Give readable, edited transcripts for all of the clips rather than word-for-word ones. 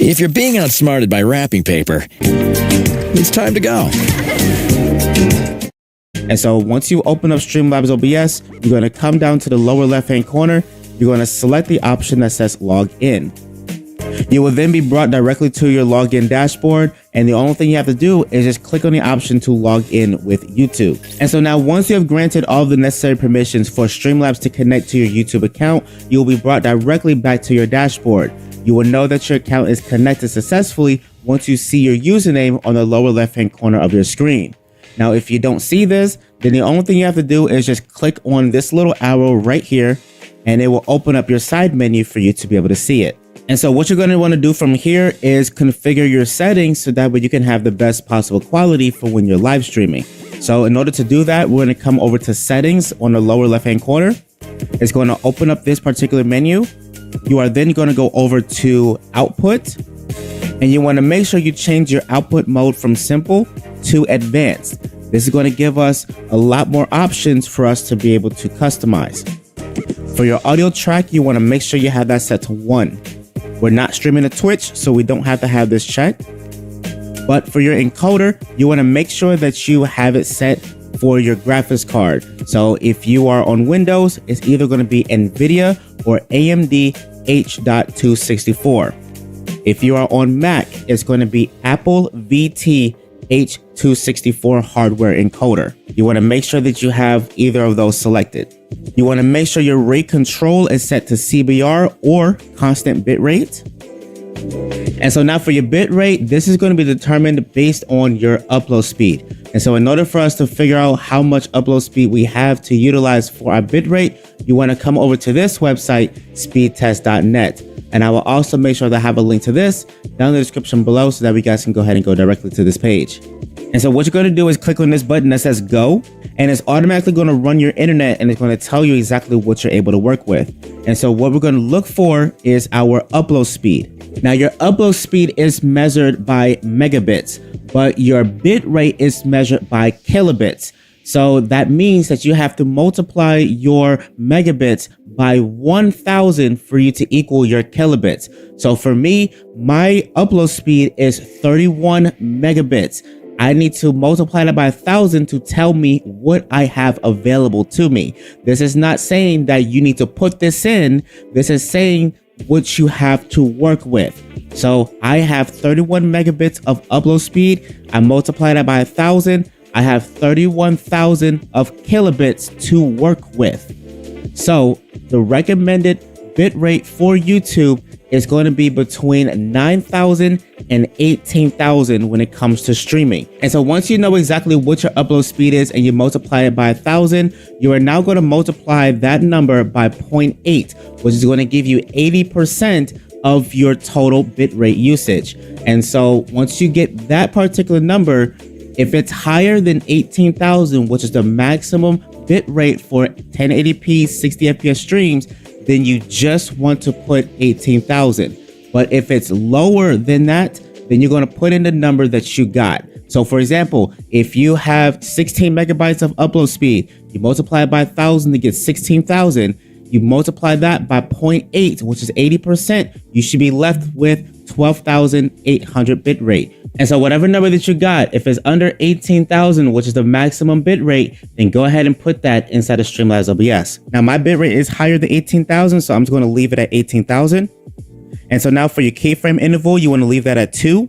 If you're being outsmarted by wrapping paper, it's time to go. And so once you open up Streamlabs OBS, you're going to come down to the lower left-hand corner. You're going to select the option that says log in. You will then be brought directly to your login dashboard. And the only thing you have to do is just click on the option to log in with YouTube. And so now once you have granted all the necessary permissions for Streamlabs to connect to your YouTube account, you will be brought directly back to your dashboard. You will know that your account is connected successfully once you see your username on the lower left-hand corner of your screen. Now, if you don't see this, then the only thing you have to do is just click on this little arrow right here, and it will open up your side menu for you to be able to see it. And so what you're going to want to do from here is configure your settings so that way you can have the best possible quality for when you're live streaming. So in order to do that, we're going to come over to settings on the lower left-hand corner. It's going to open up this particular menu. You are then going to go over to output, and you want to make sure you change your output mode from simple to advanced. This is going to give us a lot more options for us to be able to customize. For your audio track, you want to make sure you have that set to 1. We're not streaming to Twitch, so we don't have to have this checked. But for your encoder, you want to make sure that you have it set for your graphics card. So if you are on Windows, it's either going to be NVIDIA or AMD H.264. If you are on Mac, it's going to be Apple VT H.264 hardware encoder. You want to make sure that you have either of those selected. You want to make sure your rate control is set to CBR or constant bit rate. And so now for your bit rate, this is going to be determined based on your upload speed. And so in order for us to figure out how much upload speed we have to utilize for our bit rate, you want to come over to this website, speedtest.net. And I will also make sure that I have a link to this down in the description below so that we guys can go ahead and go directly to this page. And so what you're going to do is click on this button that says go, and it's automatically going to run your internet, and it's going to tell you exactly what you're able to work with. And so what we're going to look for is our upload speed. Now your upload speed is measured by megabits, but your bit rate is measured by kilobits. So that means that you have to multiply your megabits by 1000 for you to equal your kilobits. So for me, my upload speed is 31 megabits. I need to multiply that by 1000 to tell me what I have available to me. This is not saying that you need to put this in. This is saying what you have to work with. So I have 31 megabits of upload speed. I multiply that by 1000. I have 31,000 of kilobits to work with. So the recommended bit rate for YouTube is going to be between 9,000 and 18,000 when it comes to streaming. And so once you know exactly what your upload speed is and you multiply it by 1,000, you are now going to multiply that number by 0.8, which is going to give you 80% of your total bitrate usage. And so once you get that particular number, if it's higher than 18,000, which is the maximum bitrate for 1080p 60 FPS streams, then you just want to put 18,000. But if it's lower than that, then you're going to put in the number that you got. So for example, if you have 16 megabytes of upload speed, you multiply it by 1,000 to get 16,000. You multiply that by 0.8, which is 80%, you should be left with 12,800 bit rate. And so whatever number that you got, if it's under 18,000, which is the maximum bit rate, then go ahead and put that inside of Streamlabs OBS. Now my bit rate is higher than 18,000, so I'm just going to leave it at 18,000. And so now for your keyframe interval, you want to leave that at 2.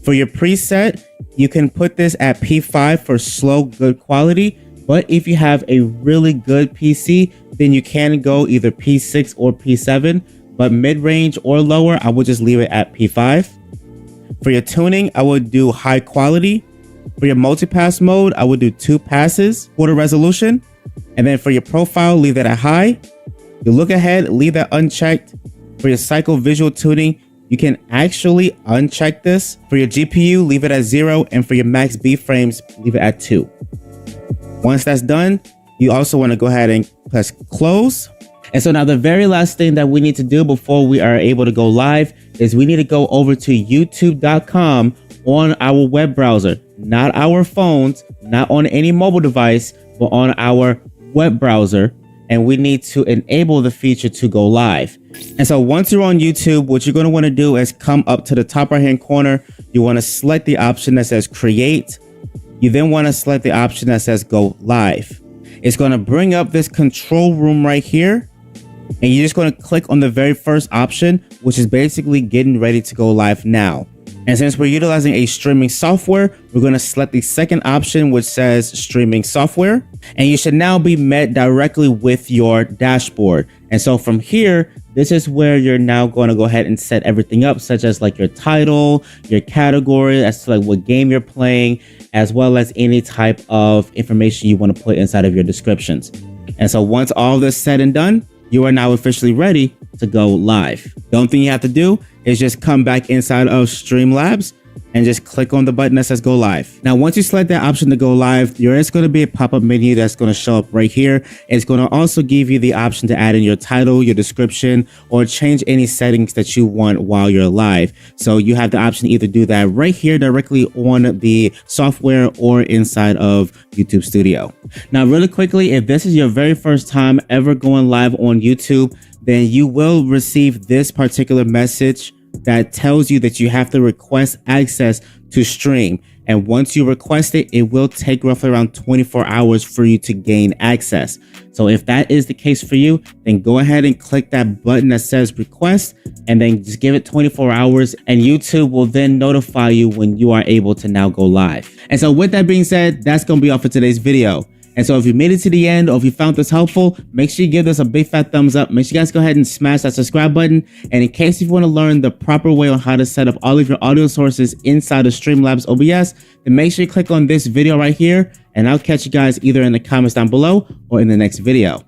For your preset, you can put this at P5 for slow, good quality. But if you have a really good PC, then you can go either P6 or P7. But mid-range or lower, I would just leave it at P5. For your tuning, I would do high quality. For your multipass mode, I would do 2 passes, quarter resolution. And then for your profile, leave that at high. You look ahead, leave that unchecked. For your cycle visual tuning, you can actually uncheck this. For your GPU, leave it at 0. And for your max B frames, leave it at 2. Once that's done, you also want to go ahead and press close. And so now the very last thing that we need to do before we are able to go live is we need to go over to youtube.com on our web browser, not our phones, not on any mobile device, but on our web browser. and we need to enable the feature to go live. And so once you're on YouTube, what you're going to want to do is come up to the top right hand corner. You want to select the option that says create. You then want to select the option that says go live. It's going to bring up this control room right here. And you're just going to click on the very first option, which is basically getting ready to go live now. And since we're utilizing a streaming software, we're going to select the second option, which says streaming software. And you should now be met directly with your dashboard. And so from here, this is where you're now going to go ahead and set everything up, such as like your title, your category, as to like what game you're playing, as well as any type of information you want to put inside of your descriptions. And so once all this said and done, you are now officially ready to go live. The only thing you have to do is just come back inside of Streamlabs and just click on the button that says go live. Now, once you select that option to go live, there is going to be a pop-up menu that's going to show up right here. It's going to also give you the option to add in your title, your description, or change any settings that you want while you're live. So you have the option to either do that right here directly on the software or inside of YouTube Studio. Now, really quickly, if this is your very first time ever going live on YouTube, then you will receive this particular message that tells you that you have to request access to stream. And once you request it, it will take roughly around 24 hours for you to gain access. So if that is the case for you, then go ahead and click that button that says request and then just give it 24 hours and YouTube will then notify you when you are able to now go live. And so with that being said, that's going to be all for today's video. And so if you made it to the end or if you found this helpful, make sure you give this a big fat thumbs up. Make sure you guys go ahead and smash that subscribe button. And in case you want to learn the proper way on how to set up all of your audio sources inside of Streamlabs OBS, then make sure you click on this video right here. And I'll catch you guys either in the comments down below or in the next video.